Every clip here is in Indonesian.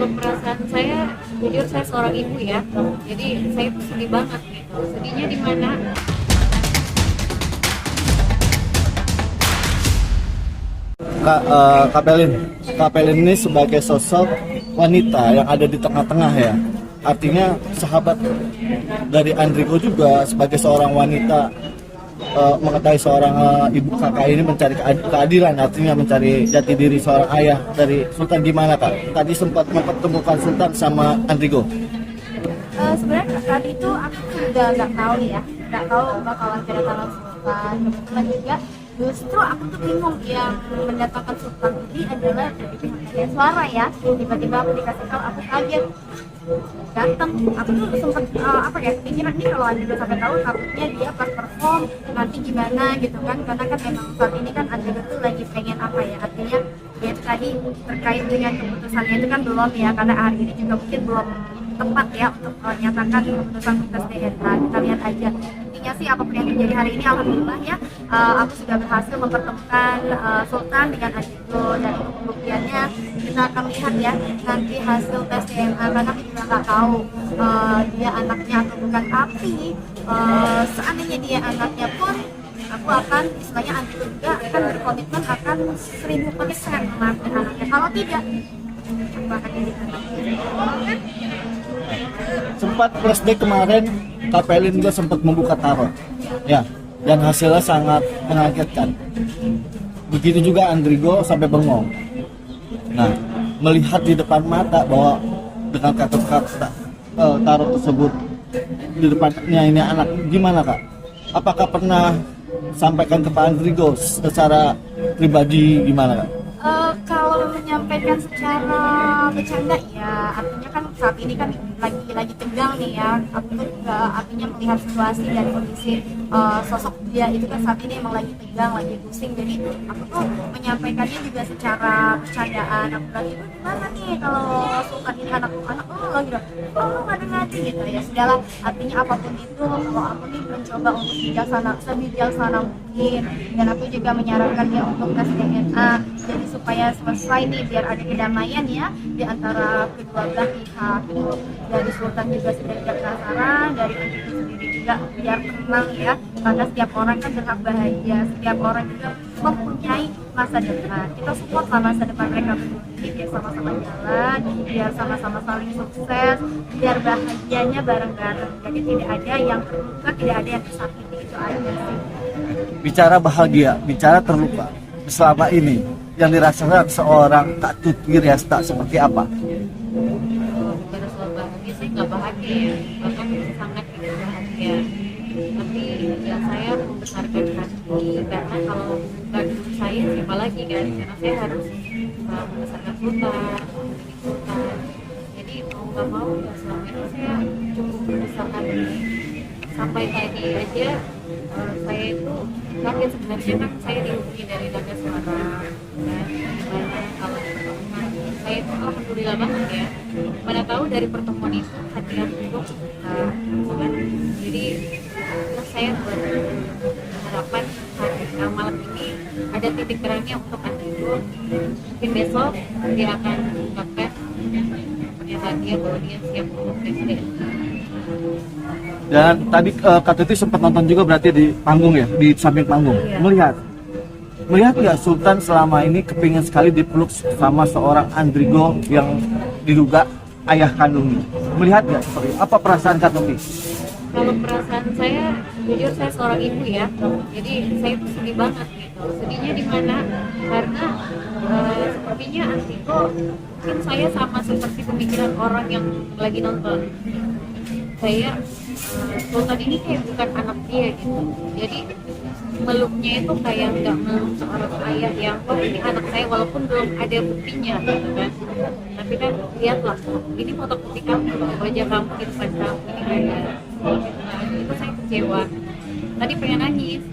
Kalau perasaan saya, jujur saya seorang ibu ya, jadi saya tuh sedih banget gitu. Sedihnya di mana? Kak Pelin ini sebagai sosok wanita yang ada di tengah-tengah ya. Artinya sahabat dari Andrigo juga sebagai seorang wanita, mengetahui seorang ibu kakak ini mencari keadilan, artinya mencari jati diri seorang ayah dari Sultan. Gimana Kak? Tadi sempat mempertemukan Sultan sama Andrigo. Sebenarnya tadi itu aku juga nggak tahu ya, nggak tahu bakalan kedatangan Sultan. Kebetulan juga justru aku tuh bingung yang mendatangkan Sultan ini adalah dari pihak Media Suara ya. Tiba-tiba aku dikasih tahu, aku kaget datang. Aku tuh sempat kepikiran nih kalau Andrigo sampai tahu, takutnya dia pas perform nanti gimana gitu kan, karena kan memang saat ini kan Andrigo tuh lagi pengen artinya ya itu tadi terkait dengan keputusannya itu kan belum ya, karena hari ini juga mungkin belum tepat ya untuk menyatakan keputusan tes DNA. Kita lihat aja, intinya sih apapun yang terjadi hari ini alhamdulillah ya, aku sudah berhasil mempertemukan Sultan dengan Andrigo, dan untuk pembuktiannya kita akan lihat ya nanti hasil tes DNA, karena aku juga nggak tahu dia anaknya atau bukan, tapi seandainya dia anaknya pun aku akan istilahnya Andrigo juga akan berkomitmen akan 1000% memaafkan anaknya. Kalau tidak, aku akan jadi anaknya. Sempat flashback kemarin, Kak Pelin juga sempat membuka tarot ya, dan hasilnya sangat mengagetkan. Begitu juga Andrigo sampai bengong. Nah, melihat di depan mata bahwa dengan kata-kata tarot tersebut di depannya ini anak, gimana Kak? Apakah pernah sampaikan ke Pak Andrigo secara pribadi, gimana Kak? Kalau menyampaikan secara bercanda ya, artinya kan saat ini kan lagi tegang nih ya. Aku tuh juga artinya melihat situasi dan kondisi sosok dia itu kan saat ini emang lagi tegang, lagi pusing. Jadi aku tuh menyampaikannya juga secara bercandaan. Aku bilang, ibu gimana nih kalau Sultan ini anak lo gitu, lo nggak ada ngaji gitu ya. Sudahlah, artinya apapun itu, kalau aku nih mencoba untuk sebijaksana mungkin, dan aku juga menyarankan dia untuk tes DNA. Jadi supaya selesai nih, biar ada kedamaian ya di antara kedua belah pihak. Dari Sultan juga sudah tidak penasaran, dari Andrigo sendiri juga biar tenang ya, karena setiap orang kan berhak bahagia, setiap orang juga mempunyai masa depan. Kita support lah masa depan mereka berdua ini, biar sama-sama jalan, biar sama-sama saling sukses, biar bahagianya bareng-bareng. Jadi tidak ada yang terluka, tidak ada yang tersakiti, itu aja sih. Bicara bahagia, bicara terluka, selama ini yang dirasakan seorang Kak Tuti Riasta seperti apa? Pada soal bahagia saya nggak bahagia ya, bahkan sangat tidak bahagia. Tapi ya saya membesarkan hati, karena kalau bukan saya siapa lagi kan, karena saya harus membesarkan Sultan, mendidik Sultan. Jadi mau nggak mau ya selama ini saya cukup membesarkan diri. Sampai tadi aja saya itu kaget sebenarnya, kan saya dihubungi dari Naga Suara dan gimana kalau saya itu alhamdulillah banget ya, mana tahu dari pertemuan itu hati aku kan. Jadi saya berharapan hari malam ini ada titik terangnya untuk Andrigo. Mungkin besok dia akan mengungkapkan pernyataan dia bahwa dia siap untuk presiden. Dan tadi Kak Tuti sempat nonton juga berarti di panggung ya, di samping panggung. Iya. Melihat nggak Sultan selama ini kepingin sekali dipeluk sama seorang Andrigo yang diduga ayah kandungnya. Melihat nggak seperti apa perasaan Kak Tuti? Kalau perasaan saya, jujur saya seorang ibu ya, jadi saya tuh sedih banget gitu. Sedihnya di mana? Karena sepertinya Andrigo, mungkin saya sama seperti pemikiran orang yang lagi nonton. Saya Sultan ini kayak bukan anak dia gitu. Jadi meluknya itu kayak nggak meluk seorang ayah yang ini anak saya, walaupun belum ada buktinya gitu kan. Tapi kan lihatlah, ini foto putih kamu, wajah kamu di depan kamu ini ada. Itu saya kecewa. Tadi pengen nangis.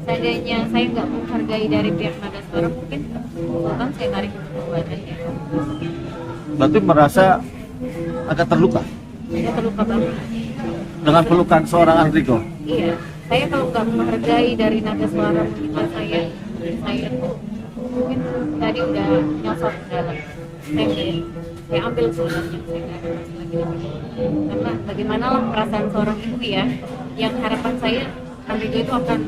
Seandainya saya nggak menghargai dari pihak Naga Suara, mungkin Sultan saya tarik keluar aja. Berarti merasa agak terluka Saya terluka banget. dengan pelukan seorang Andrigo. Iya, saya kalau nggak menghargai dari Naga Suara meminta saya tuh mungkin tadi udah nyosor ke dalam. Saya saya ambil sultannya, saya nggak kasih lagi. Karena bagaimana lah perasaan seorang ibu ya, yang harapan saya Andrigo itu akan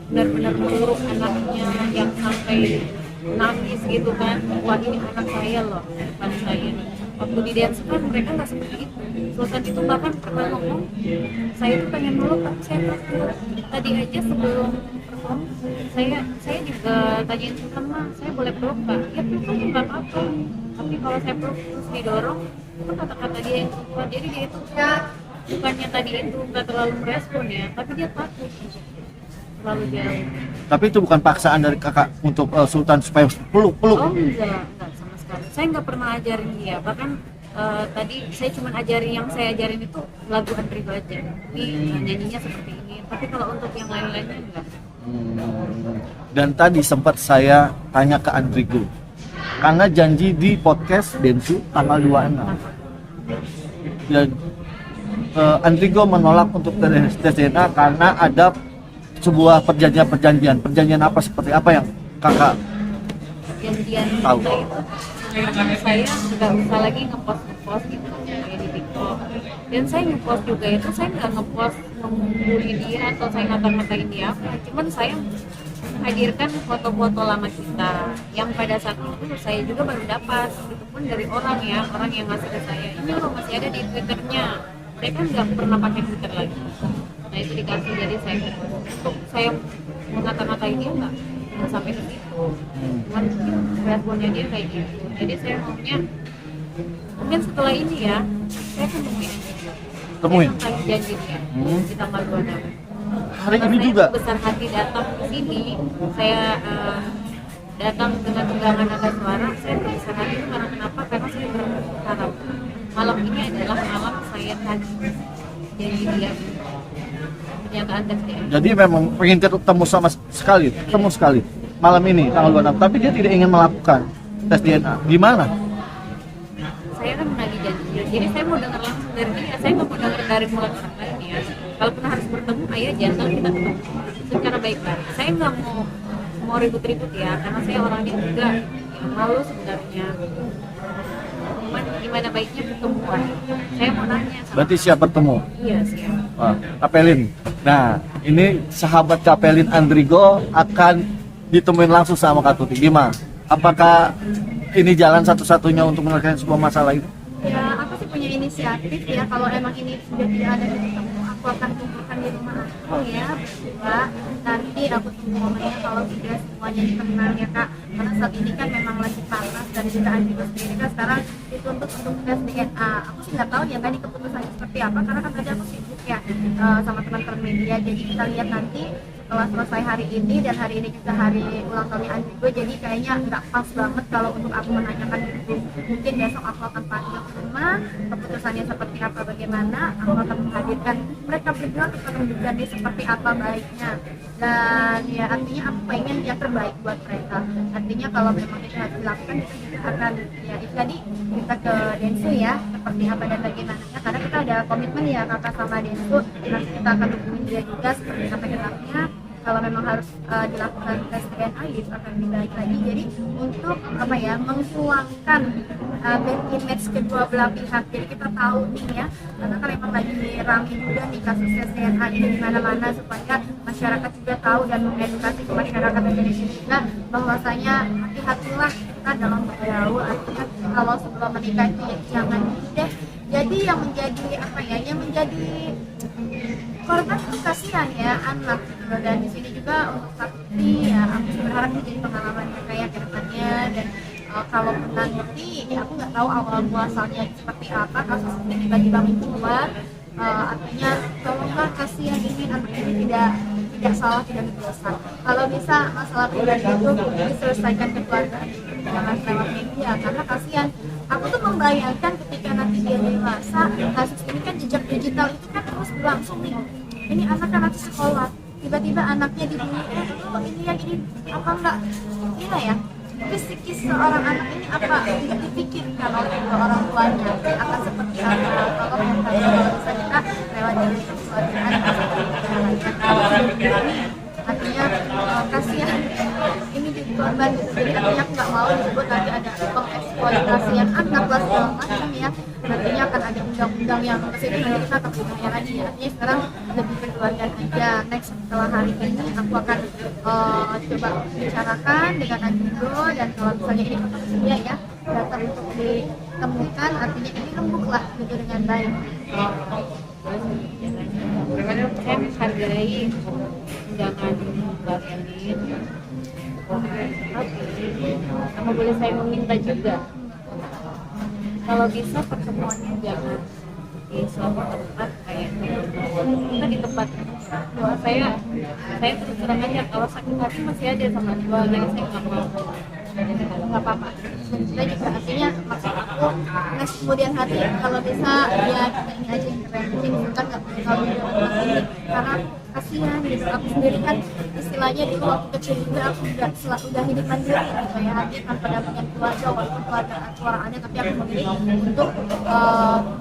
benar-benar meluruk anaknya yang sampai nangis gitu kan, wah ini anak saya loh, depan saya. Waktu di dance kan mereka nggak seperti itu. Sultan itu bahkan pernah ngomong, saya tuh pengen meluk tapi saya takut. Tadi aja sebelum perform, saya juga tanyain Sultan, mah saya boleh peluk nggak? Ya peluk aja nggak apa-apa. Tapi kalau saya peluk terus didorong, itu kata-kata dia yang kuat. Jadi dia itu bukannya tadi itu nggak terlalu merespon ya, tapi dia takut terlalu jauh. Tapi itu bukan paksaan dari kakak untuk Sultan supaya peluk. Oh enggak sama sekali. Saya nggak pernah ajarin dia. Bahkan tadi saya cuma ajarin, yang saya ajarin itu lagu Andrigo aja. Ini nyanyinya seperti ini. Tapi kalau untuk yang lain-lainnya enggak. Dan tadi sempat saya tanya ke Andrigo, karena janji di podcast Densu tanggal 26. Dan Andrigo menolak untuk tes DNA karena ada sebuah perjanjian apa seperti apa yang kakak Perjanjian tahu? kita itu sebenarnya saya nggak usah lagi ngepost gitu kayak di TikTok. Dan saya ngepost juga itu, saya nggak ngepost membuli dia atau saya ngata-ngatain dia apa. Cuman saya menghadirkan foto-foto lama kita yang pada saat itu saya juga baru dapat, itu pun dari orang yang ngasih ke saya. Ini loh masih ada di Twitternya. Saya kan nggak pernah pakai Twitter lagi. Nah itu dikasih, jadi saya untuk saya mengata-ngatain dia nggak sampai ke situ. Cuman responnya dia kayak gitu. Jadi saya maunya mungkin setelah ini ya, saya Temuin? Saya akan janji dia di tanggal 26. Hari ini Saya juga? besar hati datang ke sini, saya datang dengan tunggangan naga suara. Saya besar hati itu karena kenapa? Karena saya berharap malam ini adalah malam saya tadi janji dia, pernyataan tes DNA. Jadi memang pengen ketemu sekali malam ini tanggal 26, tapi dia tidak ingin melakukan tes DNA. Gimana? Saya kan menagih janji, jadi saya mau dengar langsung dari dia. Saya nggak mau dengar dari mulut orang lain ya. Kalaupun harus bertemu, ayo jangan kita ketemu secara baik-baik. Saya nggak mau ribut-ribut ya, karena saya orangnya juga yang malu sebenarnya. Cuman gimana baiknya ketemuan. Saya mau nanya sama. Berarti siap bertemu? Iya siap. Wah, Kapelin. Nah, ini sahabat Kapelin Andrigo akan ditemuin langsung sama Kak Tuti. Gimana? Apakah ini jalan satu-satunya untuk menyelesaikan sebuah masalah itu? Ya, aku sih punya inisiatif ya. Kalau emang ini sudah tidak ada di ketemu, aku akan kumpulkan di rumah aku ya berdua. Nanti aku tunggu momennya kalau sudah semuanya dikenal ya Kak. Karena saat ini kan memang lagi panas dan juga Andrigo sendiri kan sekarang dituntut untuk tes DNA. Aku sih nggak tahu ya tadi keputusannya seperti apa, karena kan tadi aku sibuk ya sama teman-teman media. Jadi kita lihat nanti setelah selesai hari ini, dan hari ini juga hari ulang tahunnya Andrigo, jadi kayaknya nggak pas banget kalau untuk aku menanyakan itu. Mungkin besok aku akan panggil ke rumah, keputusannya seperti apa, bagaimana, aku akan menghadirkan mereka berdua untuk menunjukkan dia seperti apa baiknya. Dan ya artinya aku pengen yang terbaik buat mereka. Artinya kalau memang itu harus dilakukan, kita juga akan ya itu tadi kita ke Densu ya, seperti apa dan bagaimana. Karena kita ada komitmen ya Kakak sama Densu, nanti kita akan dukungin dia juga seperti apa geraknya. Kalau memang harus dilakukan tes DNA itu akan lebih baik lagi. Jadi untuk apa ya, menguangkan bad image kedua belah pihak. Jadi kita tahu nih ya, karena kan memang lagi ramai juga nih kasus tes DNA ini di mana-mana, supaya masyarakat juga tahu dan mengedukasi ke masyarakat Indonesia juga bahwasanya hati-hatilah kita dalam bergaul. Artinya kalau sebelum menikah itu ya jangan deh. Jadi yang menjadi apa ya, yang menjadi korban itu kasihan ya anak gitu. Dan di sini juga untuk Sakti ya, aku sih berharap ini jadi pengalaman kayak ke depannya. Dan kalau nanti ya aku nggak tahu awal muasalnya seperti apa kasus ini tiba-tiba keluar, artinya tolonglah kasihan ini anak ini tidak salah, tidak berdosa. Kalau bisa masalah pribadi itu diselesaikan ke keluarga, jangan lewat media, karena kasihan. Aku tuh membayangkan ketika nanti dia dewasa, kasus ini kan jejak digital itu kan terus berlangsung nih. Ini anak kan masih sekolah, tiba-tiba anaknya dibully, ini yang ini apa enggak, gila ya. Psikis seorang anak ini apa tidak dipikirkan oleh kedua orang tuanya akan seperti apa. Kalau bisa kita lewat dari keluargaan artinya kasihan ini jadi korban gitu. Jadi artinya aku nggak mau disebut nanti ada pengeksploitasi eksploitasi yang anak lah segala macam ya. Nantinya akan ada undang-undang yang ke situ, nanti kita akan bertanya lagi ya. Artinya sekarang lebih kekeluargaan aja. Next setelah hari ini aku akan coba bicarakan dengan Andrigo, dan kalau misalnya ini tetap sedia ya datang untuk ditemukan, artinya ini rembuk lah gitu dengan baik. Saya menghargai undangan Mbak Elin. Apa boleh saya meminta juga, kalau bisa pertemuannya jangan di suatu tempat kayak kita di tempat doa saya terus terang aja, kalau sakit hati masih ada sama keluarga saya nggak mau. Nggak apa-apa, kita juga artinya maksud aku next kemudian hari kalau bisa ya kita ini aja intervensi, bukan nggak perlu tahu ini, karena kasihan gitu. Aku sendiri kan istilahnya dulu waktu kecil juga aku udah hidup mandiri gitu ya, artinya tanpa dampingan keluarga, walaupun keluarga tapi aku memilih untuk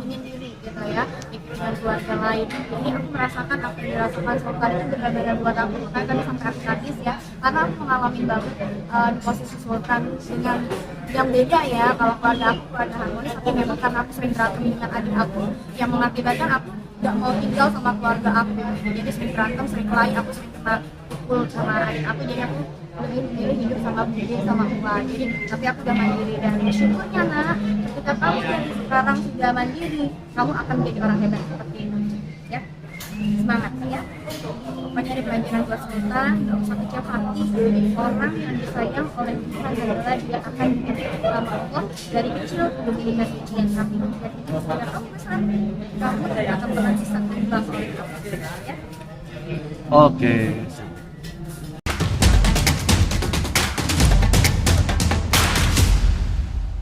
menyendiri gitu ya, ikut dengan keluarga lain. Jadi aku merasakan apa yang dirasakan Sultan itu benar-benar buat aku, makanya tadi sampai aku nangis ya, karena aku mengalami banget di posisi Sultan dengan yang beda ya. Kalau keluarga aku keluarga harmonis, tapi memang karena aku sering berantem dengan adik aku yang mengakibatkan aku nggak mau tinggal sama keluarga aku, jadi sering berantem, sering kelahi, aku sering kena pukul sama adik aku, jadi aku lebih memilih hidup sama budi sama Tuhan. Jadi tapi aku udah mandiri, dan syukurnya nak, ketika kamu dari sekarang sudah mandiri, kamu akan menjadi orang hebat seperti ini ya. Semangat ya, pokoknya ada pelajaran buat Sultan, nggak usah kecil hati. Orang yang disayang oleh Tuhan adalah dia akan dididik sama Allah dari kecil diberikan ujian, tapi ujian itu sudah kamu besar, kamu tidak akan pernah bisa terbang oleh Allah ya. Oke.